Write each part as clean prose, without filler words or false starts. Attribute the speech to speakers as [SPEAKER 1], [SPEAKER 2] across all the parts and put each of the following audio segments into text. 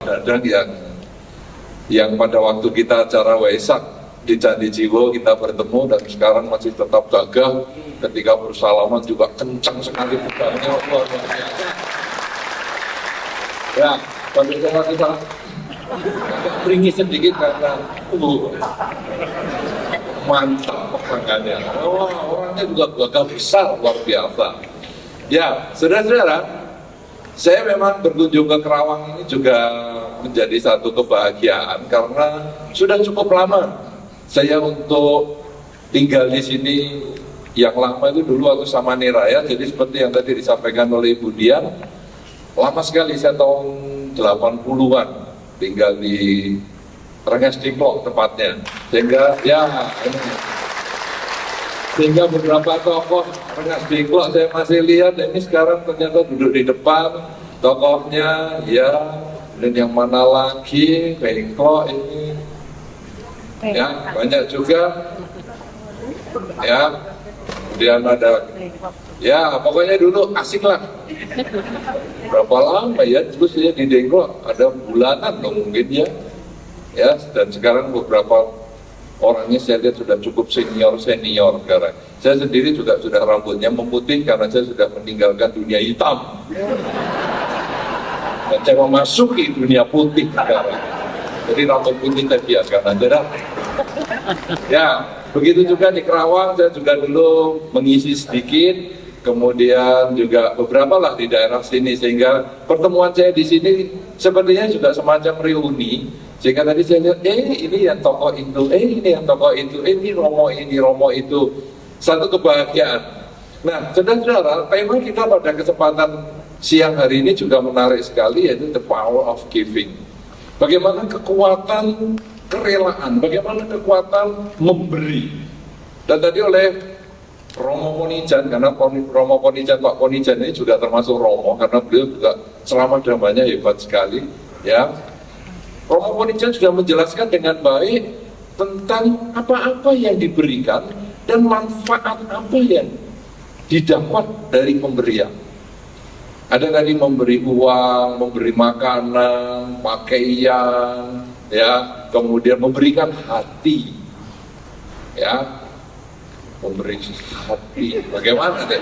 [SPEAKER 1] Dadang yang pada waktu kita acara Waisak di Candi Jiwo kita bertemu dan sekarang masih tetap gagah, ketika bersalaman juga kencang sekali pegangnya, luar biasa. Ya, tapi kalau kita beringis sedikit karena mantap pegangannya. Orangnya juga gagah besar, luar biasa. Ya, saudara-saudara, saya memang berkunjung ke Kerawang ini juga menjadi satu kebahagiaan karena sudah cukup lama saya untuk tinggal di sini. Yang lama itu dulu aku sama Niraya, jadi seperti yang tadi disampaikan oleh Ibu Dian, lama sekali, saya tahun 80-an tinggal di Rengas Dengklok tepatnya, sehingga beberapa tokoh Rengas Dengklok saya masih lihat, ini sekarang ternyata duduk di depan tokohnya, ya. Dan yang mana lagi, Dengklok ini, ya banyak juga, ya. Kemudian ada, ya pokoknya dulu asik lah. Berapa lama ya, terus ya di Dengklok ada bulanan dong mungkin ya. Ya, dan sekarang beberapa orangnya saya lihat sudah cukup senior sekarang. Saya sendiri juga sudah rambutnya memutih karena saya sudah meninggalkan dunia hitam. Dan saya memasuki dunia putih sekarang. Jadi rambut putih saya biarkan aja. Ya, begitu juga di Kerawang saya juga dulu mengisi sedikit, kemudian juga beberapa lah di daerah sini, sehingga pertemuan saya di sini sepertinya juga semacam reuni. Sehingga tadi saya lihat, ini yang tokoh itu, ini yang tokoh itu, ini Romo itu. Satu kebahagiaan. Nah, saudara-saudara, tema kita pada kesempatan siang hari ini juga menarik sekali, yaitu the power of giving. Bagaimana kekuatan kerelaan, bagaimana kekuatan memberi. Dan tadi oleh Romo Ponijan, karena Romo Ponijan, Pak Ponijan ini juga termasuk Romo, karena beliau juga ceramah damanya hebat sekali, ya. Romo Ponijan sudah menjelaskan dengan baik tentang apa-apa yang diberikan dan manfaat apa yang didapat dari pemberian. Ada tadi memberi uang, memberi makanan, pakaian, ya, kemudian memberikan hati, ya, memberi hati. Bagaimana deh?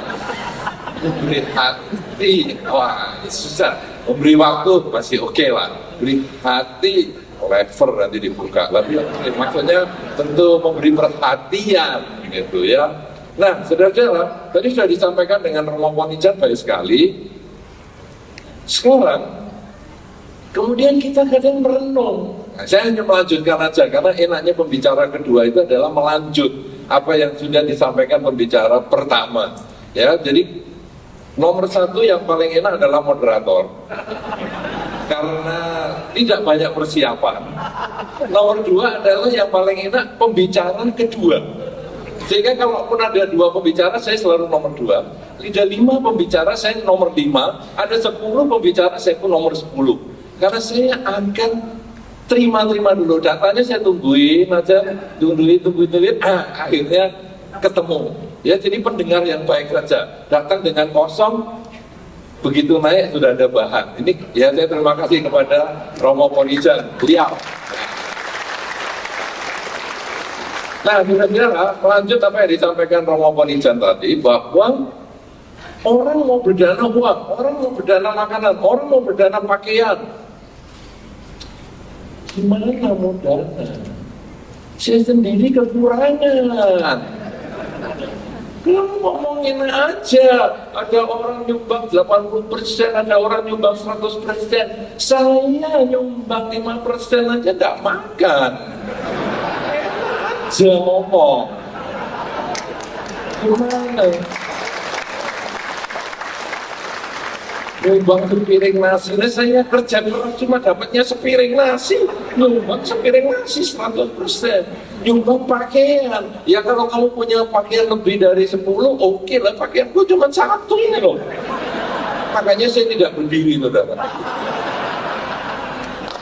[SPEAKER 1] Memberi hati, wah susah. Memberi waktu masih oke lah. Beri hati, lever nanti dibuka. Tapi maksudnya tentu memberi perhatian, gitu ya. Nah, saudara-saudara, tadi sudah disampaikan dengan Romo Ponijan baik sekali. Sekarang, kemudian kita kadang merenung. Nah, saya hanya melanjutkan aja, karena enaknya pembicara kedua itu adalah melanjut apa yang sudah disampaikan pembicara pertama. Ya, jadi nomor satu yang paling enak adalah moderator, karena tidak banyak persiapan. Nomor dua adalah yang paling enak pembicara kedua. Sehingga kalaupun ada 2 pembicara, saya selalu nomor 2. Ada 5 pembicara, saya nomor 5. Ada 10 pembicara, saya pun nomor 10. Karena saya akan terima dulu datanya, saya tungguin aja, tungguin, akhirnya ketemu. Ya, jadi pendengar yang baik saja. Datang dengan kosong, begitu naik sudah ada bahan. Ini ya, saya terima kasih kepada Romo Ponijan, beliau. Nah, kira-kira melanjut apa yang disampaikan Romo Ponijan tadi, bahwa orang mau berdana uang, orang mau berdana makanan, orang mau berdana pakaian. Gimana mau dana? Saya sendiri kekurangan. Kalau ngomongin aja, ada orang nyumbang 80%, ada orang nyumbang 100%. Saya nyumbang 5% aja gak makan. Saya ngomong, gimana? Nyumbang sepiring nasi, nah saya kerja keras cuma dapatnya sepiring nasi, nyumbang sepiring nasi 100%. Nyumbang pakaian, ya kalau kamu punya pakaian lebih dari 10, oke lah, pakaianku cuma 1 ini loh. Makanya saya tidak berdiri, saudara.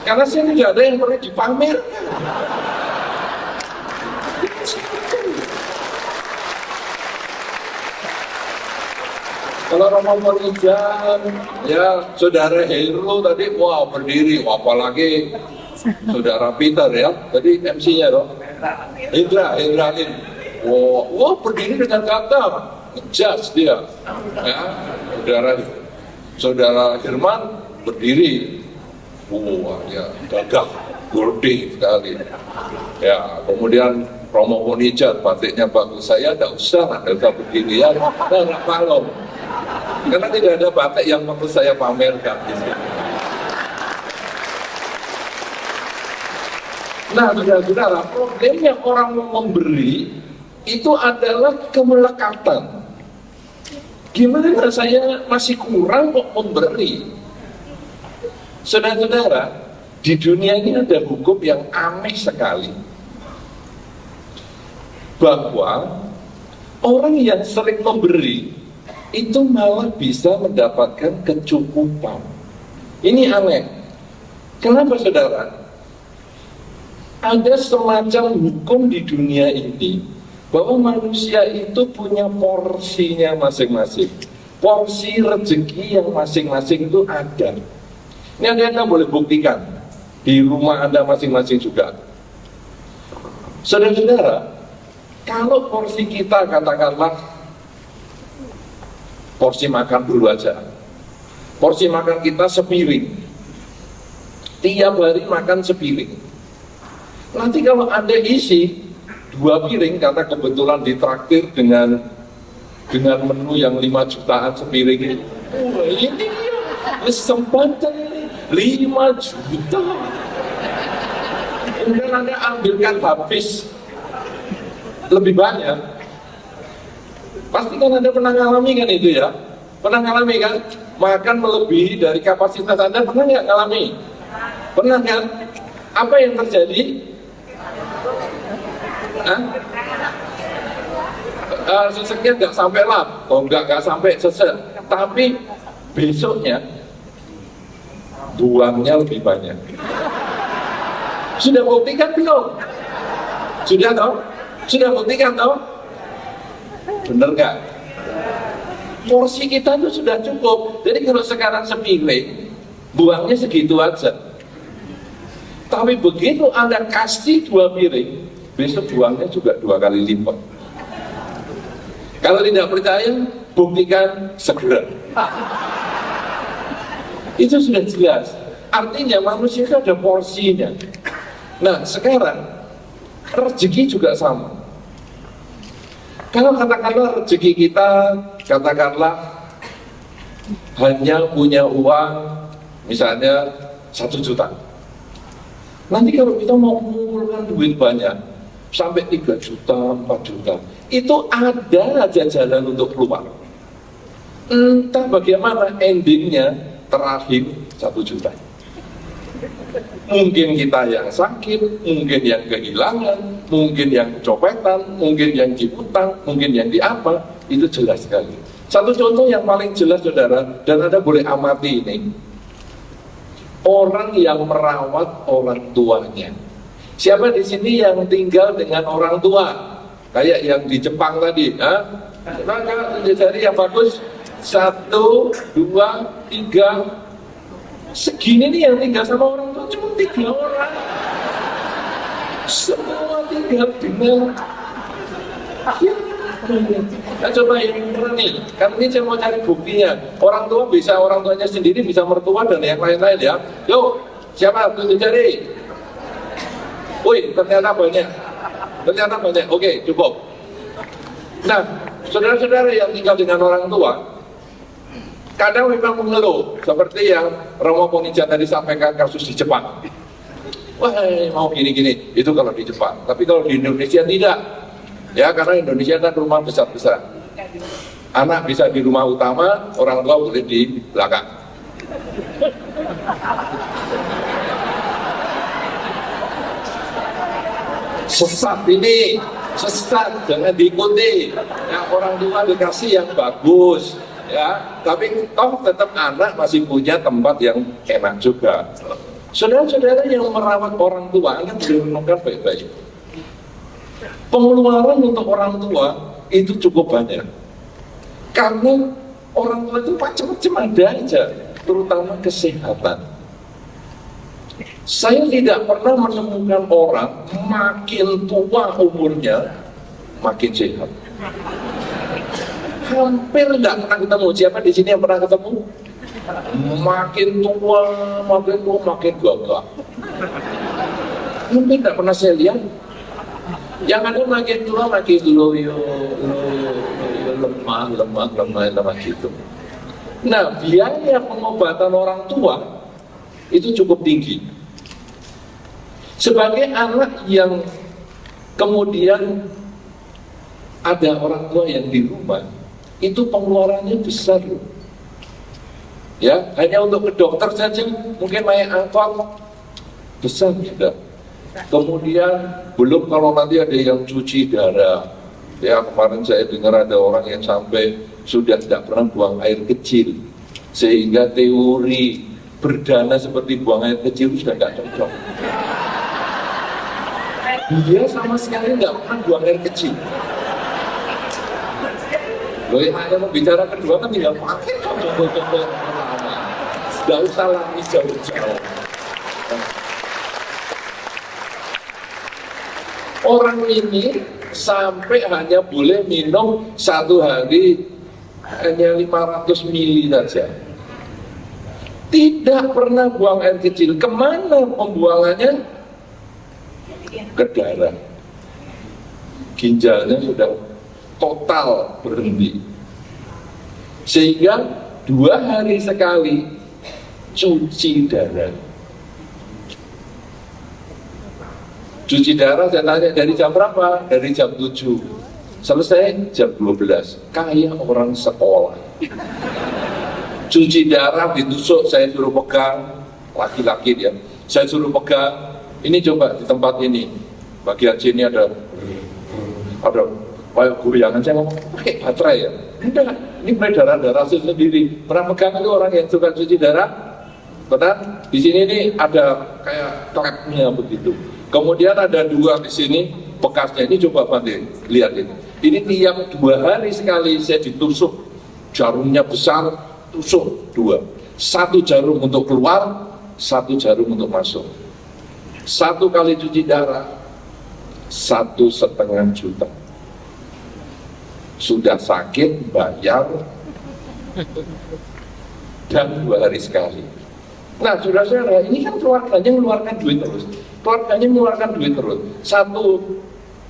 [SPEAKER 1] Karena saya tidak ada yang perlu dipamerkan. Kalau Romo Monijan, ya saudara Heru tadi, wah berdiri, apalagi saudara Peter ya, tadi MC-nya dong, Hindralin, wah berdiri dengan kata, ngejas dia, ya, saudara Firman berdiri, wah ya gagah, gede sekali, ya kemudian Romo Monijan, batiknya bagus, saya tidak usah berdiri ya, nggak malu. Karena tidak ada batik yang perlu saya pamerkan di sini. Nah, saudara-saudara, problemnya orang memberi itu adalah kemelekatan. Gimana saya masih kurang kok memberi? Saudara-saudara, di dunia ini ada hukum yang aneh sekali. Bahwa orang yang sering memberi itu malah bisa mendapatkan kecukupan. Ini aneh. Kenapa saudara? Ada semacam hukum di dunia ini bahwa manusia itu punya porsinya masing-masing. Porsi rezeki yang masing-masing itu ada. Ini Anda boleh buktikan di rumah Anda masing-masing juga. Saudara-saudara, kalau porsi kita katakanlah porsi makan dulu aja. Porsi makan kita sepiring. Tiap hari makan sepiring. Nanti kalau Anda isi 2 piring, karena kebetulan ditraktir dengan menu yang 5 jutaan sepiring ini. Wah, ini kesempatan ini 5 juta. Kemudian Anda ambilkan habis lebih banyak. Pasti kan Anda pernah ngalami kan itu ya? Pernah ngalami kan? Makan melebihi dari kapasitas Anda, pernah nggak ngalami? Pernah kan? Apa yang terjadi? Seseknya nggak sampai lap, nggak sampai sesek. Tapi besoknya buangnya lebih banyak. Sudah buktikan belum? Sudah toh? Sudah buktikan toh? Bener nggak? Porsi kita itu sudah cukup. Jadi kalau sekarang sepiring, buangnya segitu aja. Tapi begitu Anda kasih 2 piring, besok buangnya juga 2 kali lipat. Kalau tidak percaya, buktikan segera. Itu sudah jelas. Artinya manusia itu ada porsinya. Nah sekarang rezeki juga sama. Kalau katakanlah rezeki kita, katakanlah hanya punya uang misalnya 1 juta. Nanti kalau kita mau mengumpulkan duit banyak, sampai 3 juta, 4 juta, itu ada aja jalan untuk keluar. Entah bagaimana endingnya terakhir 1 juta. Mungkin kita yang sakit, mungkin yang kehilangan, mungkin yang kecopetan, mungkin yang diutang, mungkin yang diapa, itu jelas sekali. Satu contoh yang paling jelas saudara, dan Anda boleh amati ini, orang yang merawat orang tuanya. Siapa di sini yang tinggal dengan orang tua? Kayak yang di Jepang tadi, maka cari yang bagus, 1, 2, 3. Segini nih yang tinggal sama orang tua cuma 3 orang. Semua tinggal dengan nah, coba yang bener nih, kan ini saya mau cari buktinya. Orang tua bisa, orang tuanya sendiri bisa mertua dan yang lain-lain ya. Yuk, siapa? Tunjuk jari. Wih, ternyata banyak. Ternyata banyak. Oke, cukup. Nah, saudara-saudara yang tinggal dengan orang tua, kadang memang mengeluh, seperti yang Romo Monijan tadi sampaikan kasus di Jepang. Wah, mau gini-gini, itu kalau di Jepang. Tapi kalau di Indonesia tidak. Ya, karena Indonesia kan rumah besar-besar. Anak bisa di rumah utama, orang tua boleh di belakang. Sesat ini, sesat, jangan diikuti. Ya, orang tua dikasih yang bagus. Ya, tapi toh tetap anak masih punya tempat yang enak juga. Saudara-saudara yang merawat orang tua, Anda boleh renungkan baik-baik. Pengeluaran untuk orang tua itu cukup banyak. Karena Orang tua itu macam-macam ada aja, terutama kesehatan. Saya tidak pernah menemukan orang makin tua umurnya makin sehat. Hampir tidak pernah ketemu. Siapa di sini yang pernah ketemu? Makin tua makin gagah. Hampir tidak pernah saya lihat. Yang ada makin tua makin loyo, lemah gitu. Nah, biaya pengobatan orang tua itu cukup tinggi. Sebagai anak yang kemudian ada orang tua yang di rumah, itu pengeluarannya besar loh. Ya, hanya untuk ke dokter saja mungkin naik angkot besar juga. Kemudian belum kalau nanti ada yang cuci darah. Ya, kemarin saya dengar ada orang yang sampai sudah tidak pernah buang air kecil, sehingga teori berdana seperti buang air kecil sudah nggak cocok. Dia sama sekali nggak pernah buang air kecil. Loh, yang hanya membicara kedua kan tinggal pakai contoh-contoh yang pertama. Tidak usah lagi jauh-jauh. Orang ini sampai hanya boleh minum satu hari hanya 500 mili saja. Tidak pernah buang air kecil. Kemana pembuangannya? Ke darah. Ginjalnya sudah total berhenti. Sehingga 2 hari sekali cuci darah. Cuci darah saya tanya dari jam berapa? Dari jam 7. Selesai jam 12. Kayak orang sekolah. Cuci darah ditusuk, saya suruh pegang, laki-laki dia. Saya suruh pegang, ini coba di tempat ini. Bagian sini ada kayak goyangan, saya ngomong, pakai baterai ya? Enggak, ini mulai darah-darah sendiri. Pernah pegang itu orang yang suka cuci darah? Pernah? Di sini nih ada kayak trapnya begitu. Kemudian ada 2 di sini bekasnya. Ini coba Pandai, lihat ini. Ini tiap 2 hari sekali saya ditusuk. Jarumnya besar, tusuk 2. 1 jarum untuk keluar, 1 jarum untuk masuk. 1 kali cuci darah, 1,5 juta. Sudah sakit, bayar, dan 2 hari sekali. Nah, saudara-saudara, ini kan keluarganya mengeluarkan duit terus. Keluarganya mengeluarkan duit terus.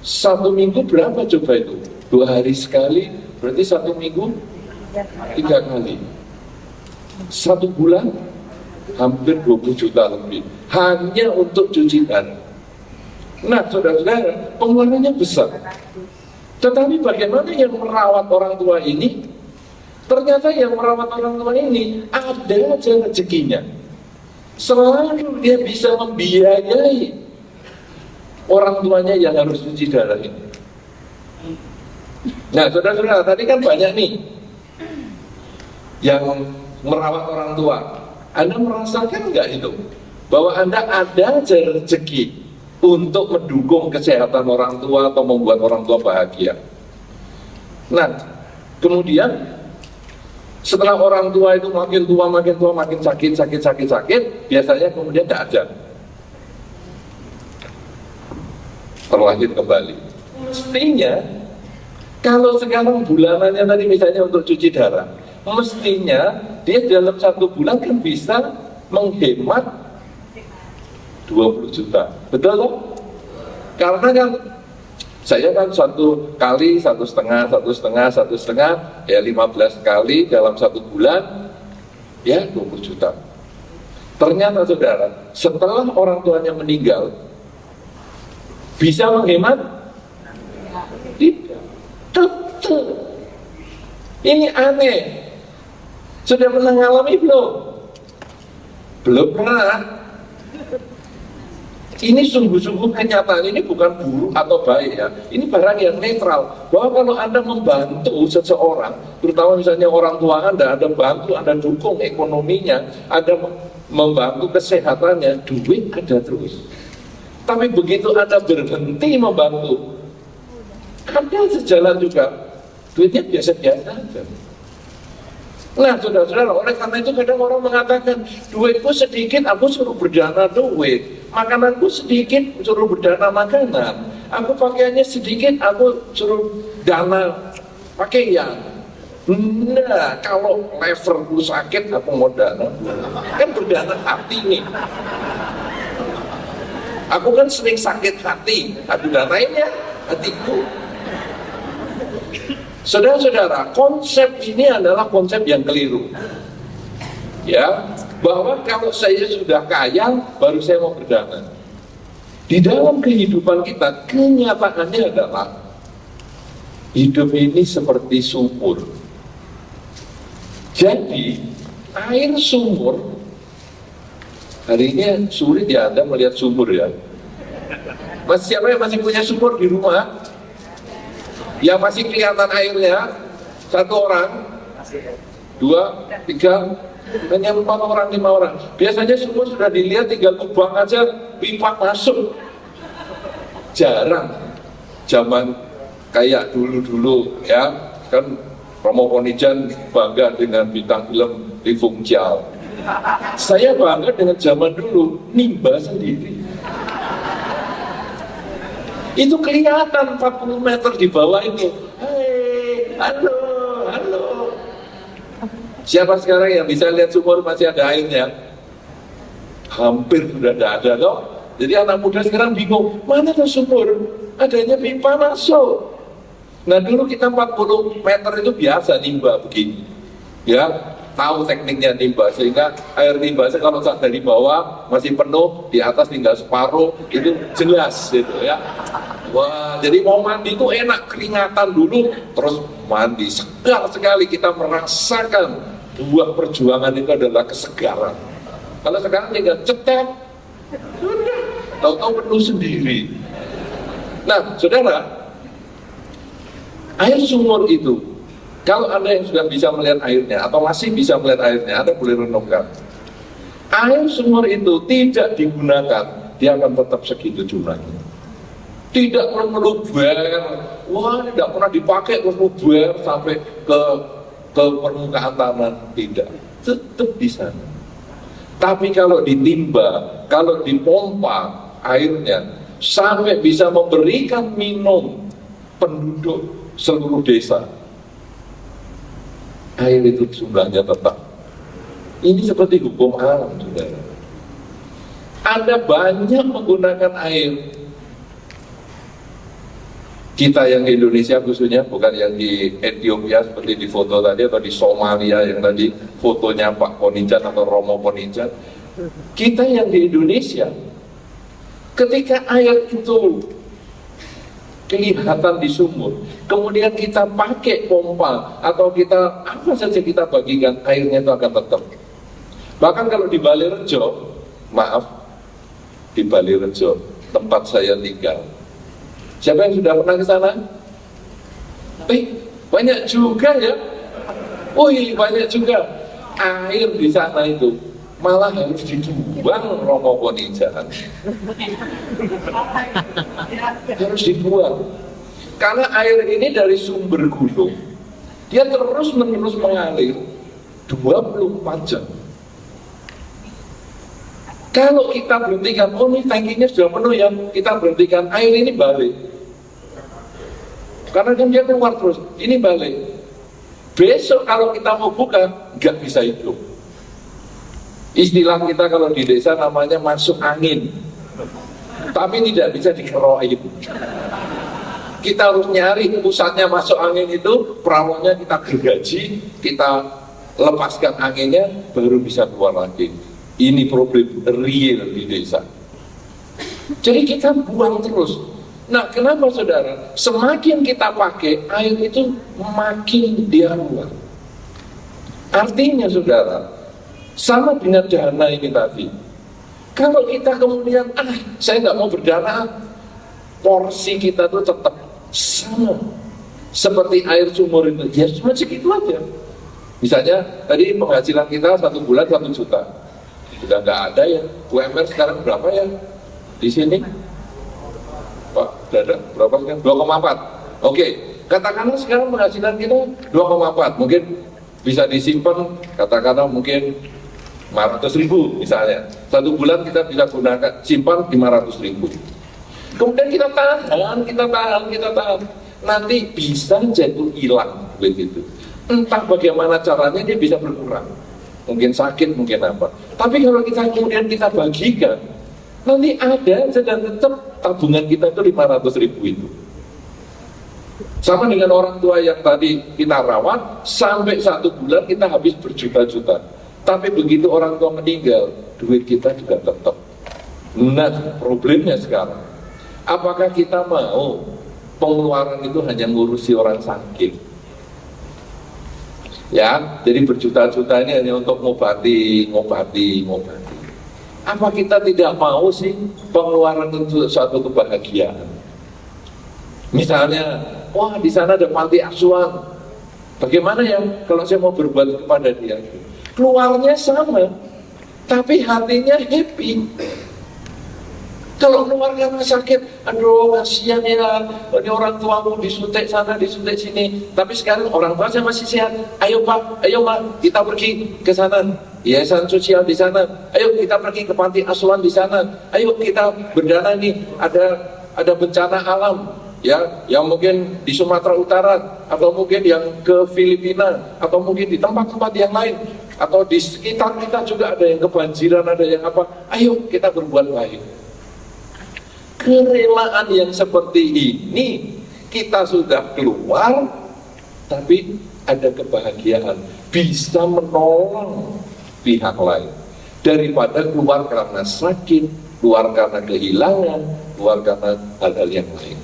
[SPEAKER 1] Satu minggu berapa coba itu? 2 hari sekali, berarti 1 minggu 3 kali. 1 bulan hampir 20 juta lebih. Hanya untuk cuci darah. Nah, saudara-saudara, pengeluarannya besar. Tetapi bagaimana yang merawat orang tua ini? Ternyata yang merawat orang tua ini ada aja rezekinya. Selalu dia bisa membiayai orang tuanya yang harus cuci darah ini. Nah, saudara-saudara, tadi kan banyak nih yang merawat orang tua. Anda merasakan nggak itu? Bahwa Anda ada aja rezeki untuk mendukung kesehatan orang tua atau membuat orang tua bahagia. Nah, kemudian setelah orang tua itu makin tua, makin sakit, biasanya kemudian tidak ada. Terlahir kembali. Mestinya, kalau sekarang bulanannya tadi misalnya untuk cuci darah, mestinya dia dalam 1 bulan kan bisa menghemat 20 juta. Betul loh? Karena kan saya kan 1 kali 1,5, ya 15 kali dalam 1 bulan, ya 20 juta. Ternyata saudara, setelah orang tuanya meninggal, bisa menghemat? Tidak. Tetap. Ini aneh. Sudah pernah mengalami belum? Belum pernah. Ini sungguh-sungguh kenyataan, ini bukan buruk atau baik ya. Ini barang yang netral. Bahwa kalau Anda membantu seseorang, terutama misalnya orang tua Anda bantu, Anda dukung ekonominya, Anda membantu kesehatannya, duit ada terus. Tapi begitu Anda berhenti membantu, Anda sejalan juga, duitnya biasa-biasa aja. Nah, saudara-saudara, oleh karena itu kadang orang mengatakan, duitku sedikit, aku suruh berdana duit. Makananku sedikit, suruh berdana makanan. Aku pakaiannya sedikit, aku suruh dana pakaian. Nah, kalau leverku sakit, aku mau dana. Kan berdana hati nih. Aku kan sering sakit hati, aku danain ya hatiku. Saudara-saudara, konsep ini adalah konsep yang keliru. Ya, bahwa kalau saya sudah kaya, baru saya mau berdana. Di dalam kehidupan kita, kenyataannya adalah hidup ini seperti sumur. Jadi, air sumur, hari ini sulit ya Anda melihat sumur ya. Siapa yang masih punya sumur di rumah? Yang masih kelihatan airnya, 1 orang, 2, 3, hanya 4 orang, 5 orang. Biasanya sumur sudah dilihat, tinggal lubang aja, pipa masuk. Jarang. Zaman kayak dulu-dulu ya, kan Romo Ponijan bangga dengan bintang film Li Fung Chiao. Saya bangga dengan zaman dulu, nimba sendiri. Itu kelihatan 40 meter di bawah ini. Hei, halo, halo. Siapa sekarang yang bisa lihat sumur masih ada airnya? Hampir sudah tidak ada loh. Jadi anak muda sekarang bingung, mana tuh sumur? Adanya pipa masuk. Nah dulu kita 40 meter itu biasa nimba begini. Ya, tahu tekniknya nimba, sehingga air nimba kalau saat dari bawah masih penuh, di atas tinggal separuh, itu jelas gitu ya. Wah, jadi mau mandi itu enak, keringatan dulu, terus mandi, segar sekali, kita merasakan buah perjuangan itu adalah kesegaran. Kalau sekarang tinggal cetek, sudah, tahu-tahu penuh sendiri. Nah, saudara, air sumur itu, kalau Anda yang sudah bisa melihat airnya, atau masih bisa melihat airnya, Anda boleh renungkan. Air sumur itu tidak digunakan, dia akan tetap segitu jumlahnya. Tidak pernah meluber, wah tidak pernah dipakai terus meluber sampai ke permukaan tanah, tidak, tetap di sana. Tapi kalau ditimba, kalau dipompa airnya sampai bisa memberikan minum penduduk seluruh desa, air itu jumlahnya tetap. Ini seperti hukum alam, saudara. Anda banyak menggunakan air. Kita yang di Indonesia khususnya, bukan yang di Ethiopia seperti di foto tadi, atau di Somalia yang tadi fotonya Pak Ponijan atau Romo Ponijan. Kita yang di Indonesia, ketika air itu kelihatan di sumur, kemudian kita pakai pompa atau kita apa saja kita bagikan, airnya itu akan tetap. Bahkan kalau di Balirejo, maaf, di Balirejo tempat saya tinggal, siapa yang sudah pernah ke sana? Banyak juga ya. Wih, banyak juga. Air di sana itu malah harus dibuang, Romo Ponijan. Harus dibuang. Karena air ini dari sumber gunung, dia terus menerus mengalir 24 jam. Kalau kita berhentikan, oh ini tangkinya sudah penuh ya, kita berhentikan, air ini balik. Karena kan dia keluar terus, ini balik. Besok kalau kita mau buka, nggak bisa hidup. Istilah kita kalau di desa namanya masuk angin, tapi tidak bisa dikerokin. Kita harus nyari pusatnya masuk angin itu, perahunya kita gergaji, kita lepaskan anginnya, baru bisa keluar lagi. Ini problem real di desa. Jadi kita buang terus. Nah, kenapa saudara? Semakin kita pakai, air itu makin dia keluar. Artinya saudara, sama dengan dana ini tadi. Kalau kita kemudian, saya nggak mau berdana, porsi kita tuh tetap sama. Seperti air sumur itu, ya cuma segitu aja. Misalnya, tadi penghasilan kita 1 bulan 1 juta. Sudah nggak ada ya. UMR sekarang berapa ya? Di sini? Pak, ada berapa sekarang? 2,4. Oke, katakanlah sekarang penghasilan kita 2,4. Mungkin bisa disimpan katakanlah mungkin 500.000 misalnya. 1 bulan kita bisa gunakan simpan 500.000. Kemudian kita tahan. Nanti bisa jadi hilang duit itu. Entah bagaimana caranya dia bisa berkurang. Mungkin sakit, mungkin apa. Tapi kalau kita kemudian kita bagikan, nanti ada dan tetap tabungan kita itu 500.000 itu. Sama dengan orang tua yang tadi kita rawat, sampai 1 bulan kita habis berjuta-juta. Tapi begitu orang tua meninggal, duit kita juga tetap. Nah, problemnya sekarang, apakah kita mau pengeluaran itu hanya ngurusi orang sakit? Ya, jadi berjuta-juta ini hanya untuk ngobati. Apa kita tidak mau sih pengeluaran untuk suatu kebahagiaan? Misalnya, wah di sana ada panti asuhan. Bagaimana ya kalau saya mau berbuat kepada dia? Keluarnya sama, tapi hatinya happy. Kalau keluar karena sakit, aduh kasihan ya, ini orang tuamu disuntik sana, disuntik sini. Tapi sekarang orang tua saya masih sehat. Ayo Pak, ayo Ma, kita pergi ke sana. Yayasan sosial di sana. Ayo kita pergi ke panti asuhan di sana. Ayo kita berdana nih, ada bencana alam. Ya, yang mungkin di Sumatera Utara, atau mungkin yang ke Filipina, atau mungkin di tempat-tempat yang lain, atau di sekitar kita juga ada yang kebanjiran, ada yang apa. Ayo kita berbuat baik. Kerelaan yang seperti ini kita sudah keluar, tapi ada kebahagiaan, bisa menolong pihak lain daripada keluar karena sakit, keluar karena kehilangan, keluar karena hal-hal yang lain.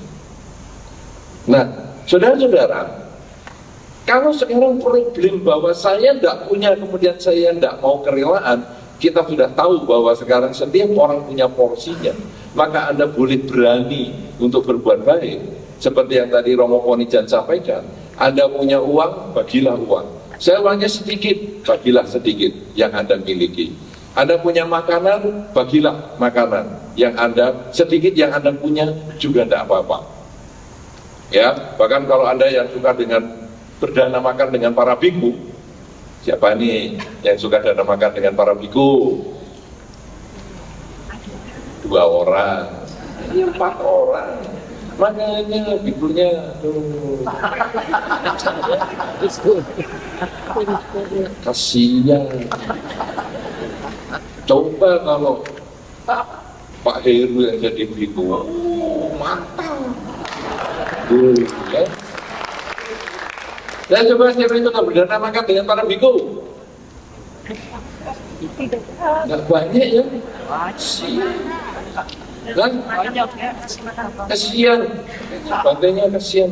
[SPEAKER 1] Nah, saudara-saudara, kalau sekarang problem bahwa saya tidak punya, kemudian saya tidak mau kerelaan, kita sudah tahu bahwa sekarang setiap orang punya porsinya. Maka Anda boleh berani untuk berbuat baik. Seperti yang tadi Romo Ponijan sampaikan, Anda punya uang, bagilah uang. Saya uangnya sedikit, bagilah sedikit yang Anda miliki. Anda punya makanan, bagilah makanan yang Anda, sedikit yang Anda punya juga tidak apa-apa. Ya, bahkan kalau Anda yang suka dengan berdana makan dengan para biku, siapa nih yang suka dana makan dengan para biku? 2 orang, ini 4 orang, makanya bikunya kasihan. Coba kalau Pak Heru yang jadi biku, mantap. Ya. Dan coba siapa itu berdana makan dengan para biku? Nggak banyak ya. Dan kasihan, sebagainya kasihan.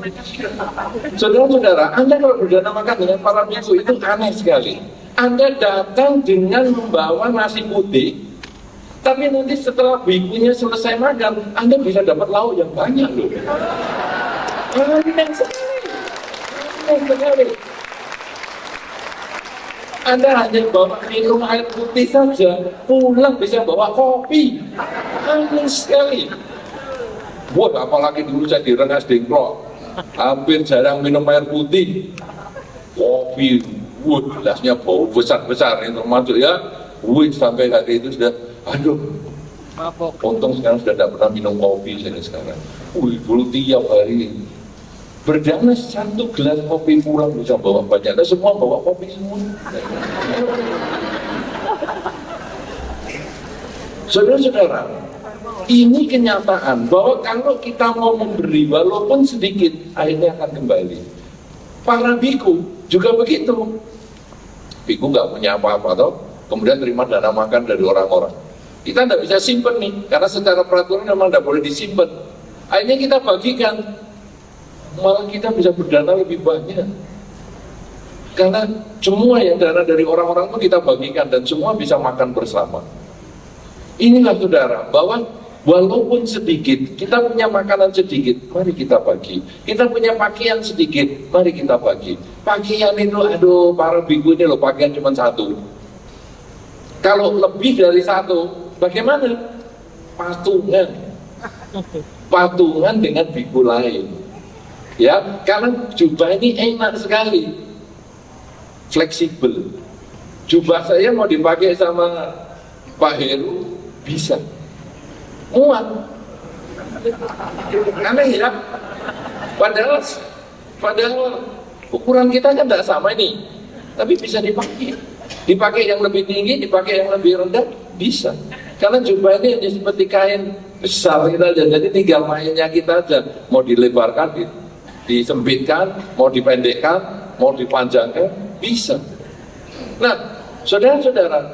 [SPEAKER 1] Saudara-saudara, Anda kalau berdana makan dengan para biku itu aneh sekali. Anda datang dengan membawa nasi putih, tapi nanti setelah bikunya selesai makan, Anda bisa dapat lauk yang banyak loh. Aneh sekali. Anda hanya bawa minum air putih saja, pulang bisa bawa kopi. Aneh sekali. Wah, apalagi dulu saya di Rengas Dengklok, hampir jarang minum air putih. Kopi, wah, gelasnya bau besar-besar, ini termasuk ya. Wih, sampai hari itu sudah, aduh, untung sekarang sudah tidak pernah minum kopi saya sekarang. Wih, dulu tiap hari berdana 1 gelas kopi pulang bisa bawa banyak. Nah, semua bawa kopi semua. Saudara-saudara, ini kenyataan bahwa kalau kita mau memberi walaupun sedikit, akhirnya akan kembali. Para biku juga begitu. Biku nggak punya apa-apa toh, kemudian terima dana makan dari orang-orang. Kita nggak bisa simpen nih, karena secara peraturan memang nggak boleh disimpan. Akhirnya kita bagikan, malah kita bisa berdana lebih banyak. Karena semua yang dana dari orang-orang itu kita bagikan dan semua bisa makan bersama. Inilah saudara, bahwa walaupun sedikit, kita punya makanan sedikit, mari kita bagi. Kita punya pakaian sedikit, mari kita bagi. Pakaian itu, aduh, para biku ini loh, pakaian cuma 1. Kalau lebih dari 1, bagaimana? Patungan dengan biku lain. Ya, karena jubah ini enak sekali. fleksibel. Jubah saya mau dipakai sama Pak Heru, bisa. Muat. Aneh ya. Padahal ukuran kita kan tidak sama ini, tapi bisa dipakai. Dipakai yang lebih tinggi, dipakai yang lebih rendah, bisa. Karena jubah ini hanya seperti kain besar kita aja, jadi tinggal mainnya kita aja. Mau dilebarkan, disempitkan, mau dipendekkan, mau dipanjangkan, bisa. Nah, saudara-saudara,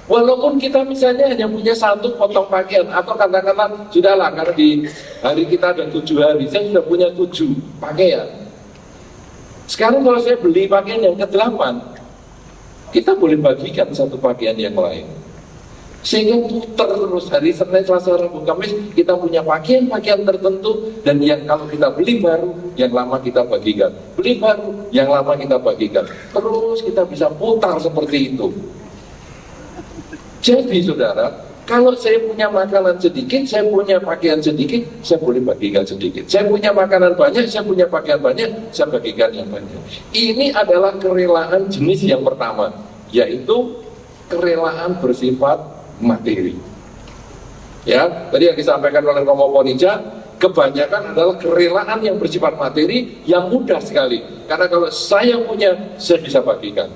[SPEAKER 1] walaupun kita misalnya hanya punya satu potong pakaian, atau katakanlah sudahlah, karena di hari kita ada 7 hari, saya sudah punya 7 pakaian. Sekarang kalau saya beli pakaian yang ke-8, kita boleh bagikan satu pakaian yang lain, sehingga putar terus hari Senin, Selasa, Rabu, Kamis kita punya pakaian-pakaian tertentu, dan yang kalau kita beli baru, yang lama kita bagikan, beli baru, yang lama kita bagikan, terus kita bisa putar seperti itu. Jadi saudara, kalau saya punya makanan sedikit, saya punya pakaian sedikit, saya boleh bagikan sedikit. Saya punya makanan banyak, saya punya pakaian banyak, saya bagikan yang banyak. Ini adalah kerelaan jenis yang pertama, yaitu kerelaan bersifat materi. Ya, tadi yang disampaikan oleh Romo Ponija, kebanyakan adalah kerelaan yang bersifat materi yang mudah sekali. Karena kalau saya punya, saya bisa bagikan.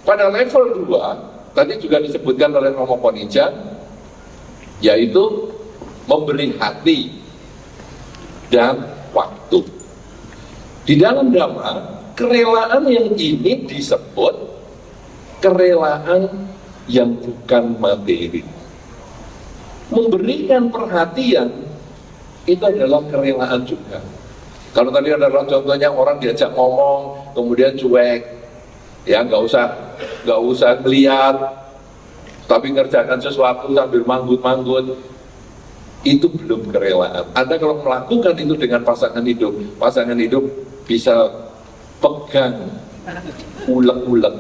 [SPEAKER 1] Pada level 2, tadi juga disebutkan oleh Romo Ponija, yaitu memberi hati dan waktu. Di dalam Dhamma, kerelaan yang ini disebut kerelaan yang bukan materi. Memberikan perhatian itu adalah kerelaan juga. Kalau tadi adalah contohnya orang diajak ngomong kemudian cuek, ya nggak usah melihat, tapi ngerjakan sesuatu sambil manggut-manggut, itu belum kerelaan. Anda kalau melakukan itu dengan pasangan hidup bisa pegang ulek-ulek.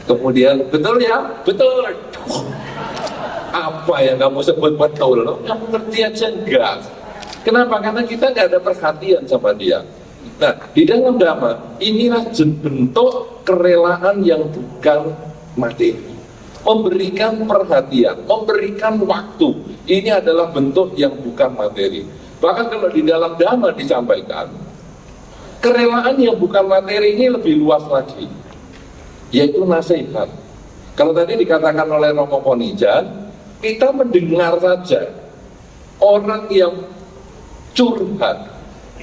[SPEAKER 1] Kemudian, betul ya? Betul. Apa yang kamu sebut betul? Kamu ngerti aja enggak? Kenapa? Karena kita nggak ada perhatian sama dia. Nah, di dalam Dhamma, inilah bentuk kerelaan yang bukan materi. Memberikan perhatian, memberikan waktu. Ini adalah bentuk yang bukan materi. Bahkan kalau di dalam Dhamma disampaikan, kerelaan yang bukan materi ini lebih luas lagi, yaitu nasihat. Kalau tadi dikatakan oleh Romo Ponija, kita mendengar saja orang yang curhat,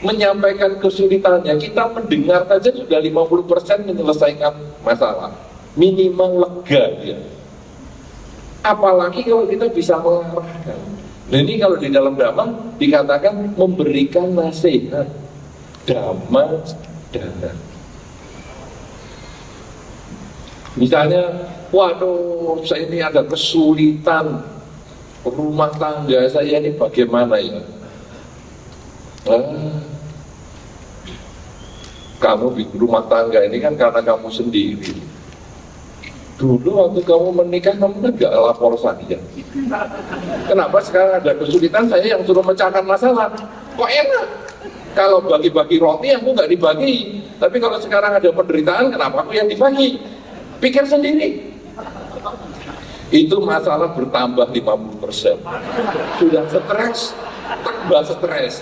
[SPEAKER 1] menyampaikan kesulitannya, kita mendengar saja sudah 50% menyelesaikan masalah, minimal lega dia. Apalagi kalau kita bisa mengarahkan. Nah, ini kalau di dalam Dhamma dikatakan memberikan nasihat, Dhamma dana. Misalnya, waduh, saya ini ada kesulitan rumah tangga saya ini bagaimana ya? Kamu bikin rumah tangga ini kan karena kamu sendiri. Dulu waktu kamu menikah, kamu kan gak lapor saya. Kenapa sekarang ada kesulitan saya yang suruh mecahkan masalah? Kok enak? Kalau bagi-bagi roti aku gak dibagi. Tapi kalau sekarang ada penderitaan, kenapa aku yang dibagi? Pikir sendiri. Itu masalah bertambah 50%. Sudah stres, tambah stres.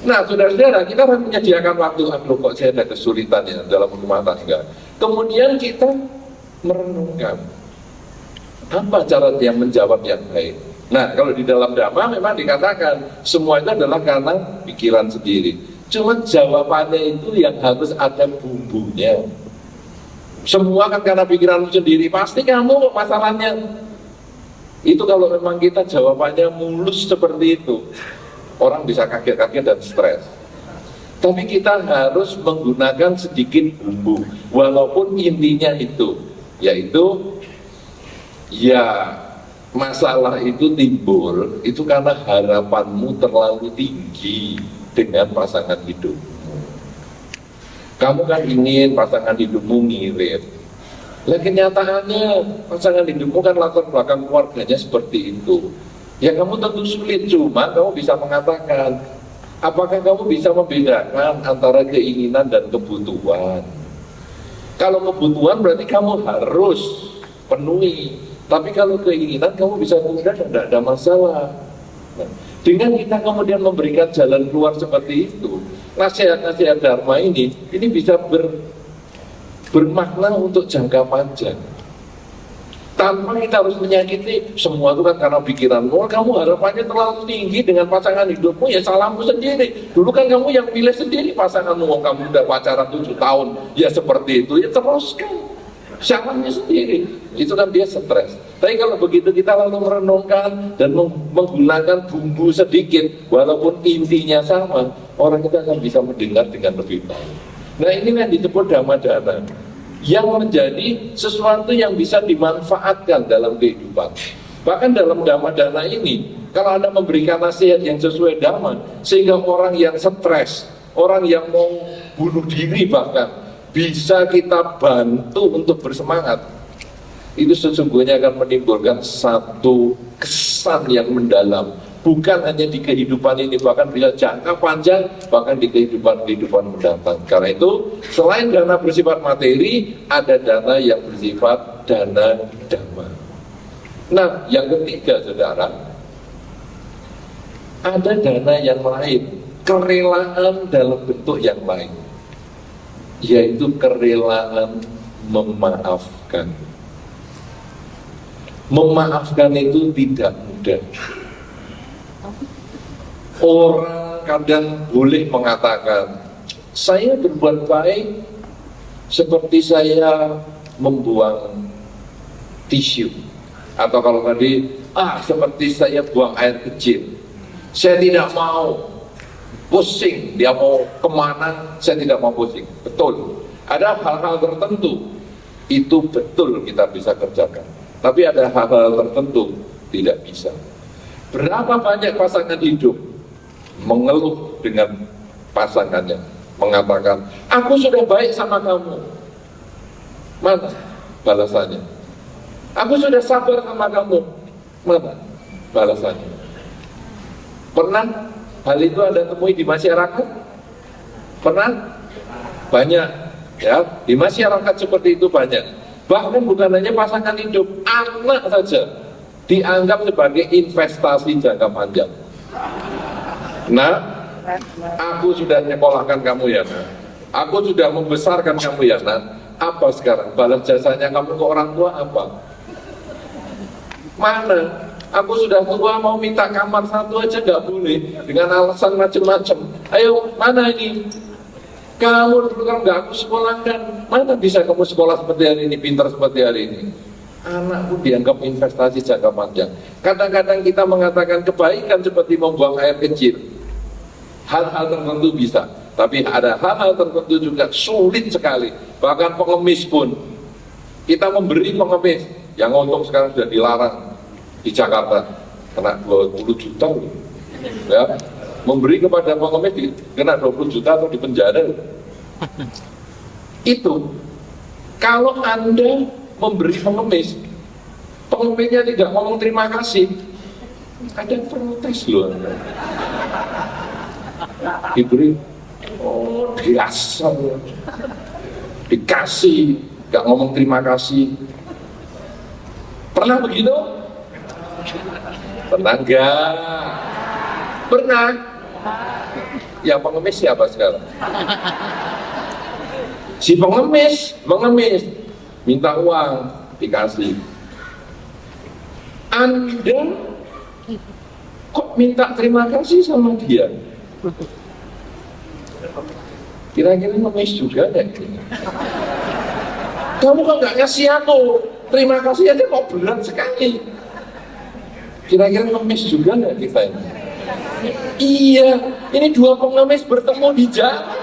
[SPEAKER 1] Nah, saudara-saudara, kita harus menyediakan waktu. Aduh, kok saya ada kesulitan ya dalam rumah tangga. Kemudian kita merenungkan apa cara dia menjawab yang baik. Nah, kalau di dalam Dhamma memang dikatakan semua itu adalah karena pikiran sendiri. Cuma jawabannya itu yang harus ada bumbunya. Semua kan karena pikiranmu sendiri, pasti kamu masalahnya. Itu kalau memang kita jawabannya mulus seperti itu, orang bisa kaget-kaget dan stres. Tapi kita harus menggunakan sedikit bumbu, walaupun intinya itu, yaitu ya masalah itu timbul itu karena harapanmu terlalu tinggi dengan pasangan hidupmu. Kamu kan ingin pasangan hidupmu ngirit. Lah kenyataannya pasangan hidupmu kan latar belakang keluarganya seperti itu. Ya kamu tentu sulit, cuma kamu bisa mengatakan, Apakah kamu bisa membedakan antara keinginan dan kebutuhan? Kalau kebutuhan berarti kamu harus penuhi. Tapi kalau keinginan kamu bisa tunda dan tidak ada masalah. Nah, dengan kita kemudian memberikan jalan keluar seperti itu, nasihat-nasihat Dharma ini bisa bermakna untuk jangka panjang. Tanpa kita harus menyakiti, semua itu kan karena pikiranmu, kamu harapannya terlalu tinggi dengan pasangan hidupmu, ya salahmu sendiri. Dulu kan kamu yang pilih sendiri pasanganmu, kamu udah pacaran 7 tahun, ya seperti itu, ya teruskan. Salahnya sendiri, itu kan dia stres. Tapi kalau begitu kita lalu merenungkan dan menggunakan bumbu sedikit, walaupun intinya sama, orang kita akan bisa mendengar dengan lebih baik. Nah ini yang disebut Dhammadhana, yang menjadi sesuatu yang bisa dimanfaatkan dalam kehidupan. Bahkan dalam Dhammadhana ini, kalau Anda memberikan nasihat yang sesuai Dhamma, sehingga orang yang stres, orang yang mau bunuh diri bahkan, bisa kita bantu untuk bersemangat. Itu sesungguhnya akan menimbulkan satu kesan yang mendalam, bukan hanya di kehidupan ini, bahkan bisa jangka panjang, bahkan di kehidupan mendatang. Karena itu, selain dana bersifat materi, ada dana yang bersifat dana dhamma. Nah, yang ketiga, saudara, ada dana yang lain, kerelaan dalam bentuk yang lain, yaitu kerelaan memaafkan. Memaafkan itu tidak mudah. Orang kadang boleh mengatakan, saya berbuat baik seperti saya membuang tisu, atau kalau tadi, seperti saya buang air kecil. Saya tidak mau pusing, dia mau kemana, saya tidak mau pusing. Betul, ada hal-hal tertentu itu betul kita bisa kerjakan, tapi ada hal-hal tertentu tidak bisa. Berapa banyak pasangan hidup mengeluh dengan pasangannya, mengatakan, aku sudah baik sama kamu. Mana balasannya? Aku sudah sabar sama kamu. Mana balasannya? Pernah hal itu Anda temui di masyarakat? Pernah? Banyak, ya, di masyarakat seperti itu banyak. Bahkan bukan hanya pasangan hidup, anak saja dianggap sebagai investasi jangka panjang. Nah, aku sudah nyekolahkan kamu ya, Nak. Aku sudah membesarkan kamu ya, Nak. Apa sekarang balas jasanya kamu ke orang tua apa? Mana? Aku sudah tua, mau minta kamar satu aja nggak boleh, dengan alasan macam-macam. Ayo, mana ini? Kamu dulu kan nggak aku sekolahkan. Mana bisa kamu sekolah seperti hari ini, pintar seperti hari ini? Anakku dianggap investasi jangka panjang. Kadang-kadang kita mengatakan kebaikan seperti membuang air kecil. Hal-hal tertentu bisa, tapi ada hal-hal tertentu juga sulit sekali. Bahkan pengemis pun, kita memberi pengemis, yang untung sekarang sudah dilarang di Jakarta, kena 20 juta loh. Ya, memberi kepada pengemis kena 20 juta atau dipenjara. Itu kalau Anda memberi pengemis, pengemisnya tidak ngomong terima kasih, ada protes loh. Diberi, diasal, dikasih, gak ngomong terima kasih. Pernah begitu? Pernah enggak? Pernah? Yang pengemis siapa sekarang? Si pengemis, minta uang, dikasih. Anda kok minta terima kasih sama dia? Kira-kira pengemis juga enggak? Kamu kok nggak ngasih aku? Terima kasih aja kok berat sekali. Kira-kira pengemis juga nggak kita ini? Iya, ini dua pengemis bertemu di jalan.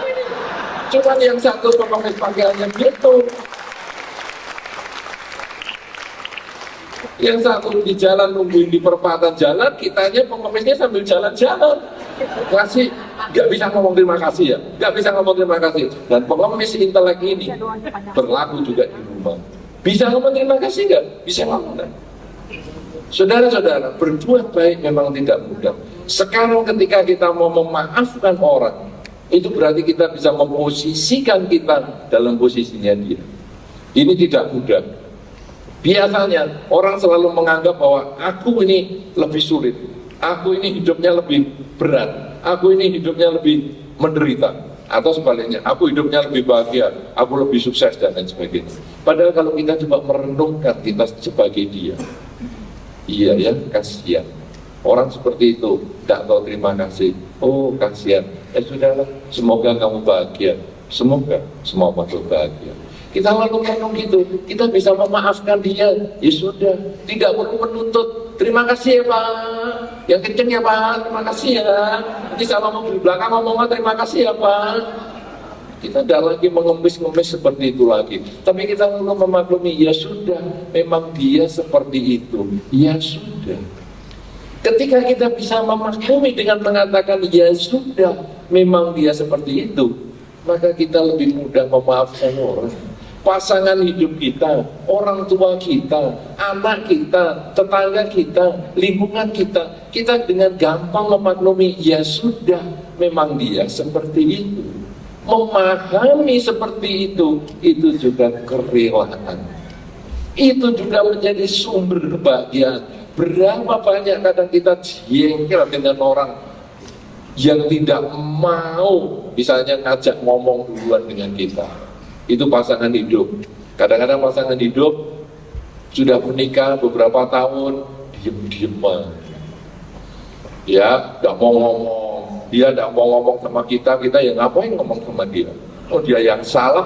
[SPEAKER 1] Cuman yang satu pengemis pakaiannya gitu, yang satu di jalan nungguin di perempatan jalan, kitanya pengemisnya sambil jalan-jalan. Kasih, nggak bisa ngomong terima kasih ya, nggak bisa ngomong terima kasih. Dan pengemis intelek ini berlaku juga di rumah. Bisa ngomong terima kasih nggak? Bisa ngomong kan? Saudara-saudara, berbuat baik memang tidak mudah. Sekarang ketika kita mau memaafkan orang, itu berarti kita bisa memposisikan kita dalam posisinya dia. Ini tidak mudah. Biasanya orang selalu menganggap bahwa aku ini lebih sulit, aku ini hidupnya lebih berat, aku ini hidupnya lebih menderita, atau sebaliknya, aku hidupnya lebih bahagia, aku lebih sukses dan lain sebagainya. Padahal kalau kita coba merenungkan kita sebagai dia, iya ya, kasihan. Orang seperti itu tidak tahu terima kasih. Oh kasihan. Ya sudahlah, semoga kamu bahagia. Semoga semua makhluk bahagia. Kita lalu merenung gitu, kita bisa memaafkan dia. Ya sudah, tidak perlu menuntut. Terima kasih ya Pak, yang kenceng ya Pak, terima kasih ya. Nanti sama mobil belakang ngomong terima kasih ya Pak. Kita tidak lagi mengemis-ngemis seperti itu lagi. Tapi kita lalu memaklumi, ya sudah, memang dia seperti itu. Ya sudah. Ketika kita bisa memaklumi dengan mengatakan ya sudah, memang dia seperti itu, maka kita lebih mudah memaafkan orang. Pasangan hidup kita, orang tua kita, anak kita, tetangga kita, lingkungan kita, kita dengan gampang memaklumi, ya sudah, memang dia seperti itu. Memahami seperti itu juga kerelaan. Itu juga menjadi sumber kebahagiaan. Berapa banyak kadang kita jengkel dengan orang yang tidak mau, misalnya ngajak ngomong duluan dengan kita. Itu pasangan hidup. Kadang-kadang pasangan hidup sudah menikah beberapa tahun, diem-dieman. Ya, tidak mau ngomong. Dia tidak mau ngomong sama kita ya ngapain ngomong sama dia? Oh dia yang salah,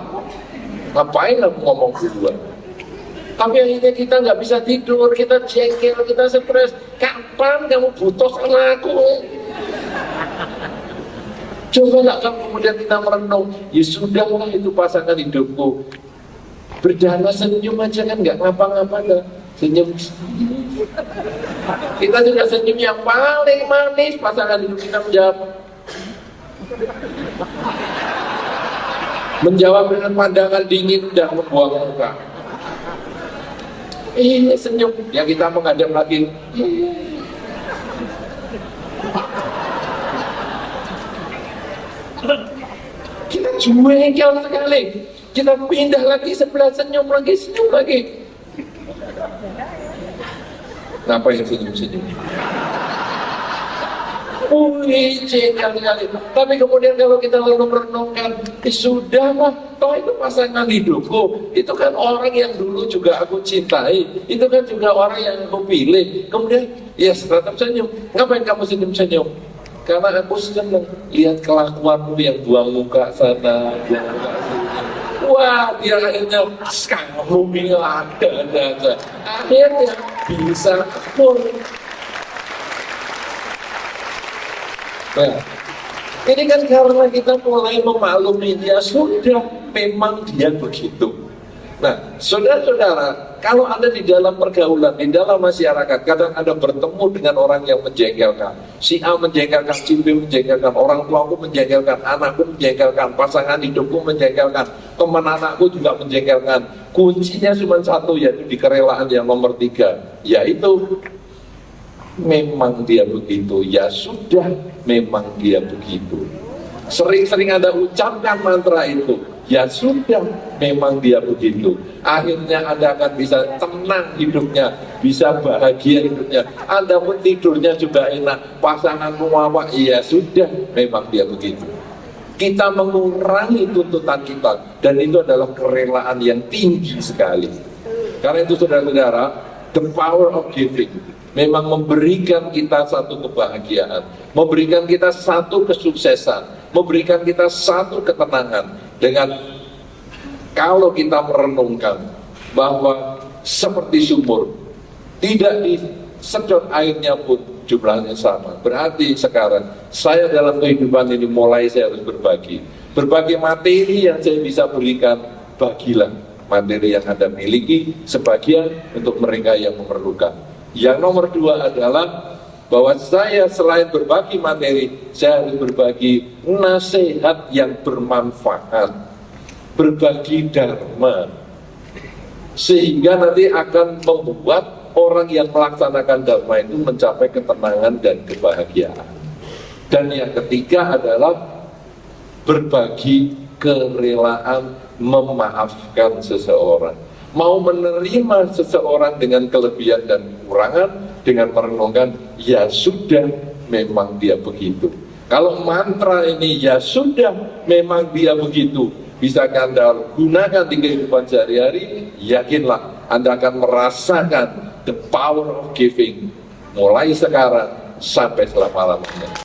[SPEAKER 1] ngapain aku ngomong duluan? Tapi akhirnya kita nggak bisa tidur, kita jengkel, kita stres. Kapan kamu butuh sama aku? Coba nggak kamu kemudian kita merenung, ya sudahlah itu pasangan hidupku. Berdana senyum aja kan nggak ngapa-ngapa dah. Senyum. Kita juga senyum yang paling manis, pasangan hidup kita menjawab. Menjawab dengan pandangan dingin dan membuang muka. Senyum, ya kita menghadap lagi. Kita jengkel sekali. Kita pindah lagi sebelah, senyum lagi. Kenapa yang senyum-senyum? Jengkel sekali. Tapi kemudian kalau kita lalu merenungkan, sudahlah, toh itu pasangan hidupku. Itu kan orang yang dulu juga aku cintai. Itu kan juga orang yang aku pilih. Kemudian, ya tetap senyum. Ngapain kamu senyum-senyum? Karena aku senang lihat kelakuanmu yang buang muka sana, buang muka sini. Wah, dia akhirnya kamu ada aja. Akhirnya bisa pun. Nah, ini kan karena kita mulai memaklumi dia sudah, memang dia begitu. Nah, saudara-saudara, kalau Anda di dalam pergaulan, di dalam masyarakat, kadang Anda bertemu dengan orang yang menjengkelkan. Si A menjengkelkan, si B menjengkelkan, orang tuaku menjengkelkan, anakku menjengkelkan, pasangan hidupku menjengkelkan, teman anakku juga menjengkelkan. Kuncinya cuma satu, yaitu di kerelaan yang nomor 3, yaitu memang dia begitu. Ya sudah, memang dia begitu. Sering-sering Anda ucapkan mantra itu, ya sudah, memang dia begitu. Akhirnya Anda akan bisa tenang hidupnya, bisa bahagia hidupnya. Anda pun tidurnya juga enak. Pasanganmu apa? Ya sudah, memang dia begitu. Kita mengurangi tuntutan kita, dan itu adalah kerelaan yang tinggi sekali. Karena itu saudara-saudara, the power of giving memang memberikan kita satu kebahagiaan, memberikan kita satu kesuksesan, memberikan kita satu ketenangan. Dengan kalau kita merenungkan bahwa seperti sumur, tidak disedot airnya pun jumlahnya sama. Berarti sekarang saya dalam kehidupan ini mulai saya harus berbagi materi yang saya bisa berikan, bagilah materi yang Anda miliki sebagian untuk mereka yang memerlukan. Yang nomor 2 adalah bahwa saya selain berbagi materi, saya harus berbagi nasihat yang bermanfaat, berbagi dharma, sehingga nanti akan membuat orang yang melaksanakan dharma itu mencapai ketenangan dan kebahagiaan. Dan yang ketiga adalah berbagi kerelaan memaafkan seseorang. Mau menerima seseorang dengan kelebihan dan kekurangan dengan merenungkan, ya sudah, memang dia begitu. Kalau mantra ini, ya sudah, memang dia begitu, bisa Anda gunakan di kehidupan sehari-hari, yakinlah Anda akan merasakan the power of giving mulai sekarang sampai selama-lamanya.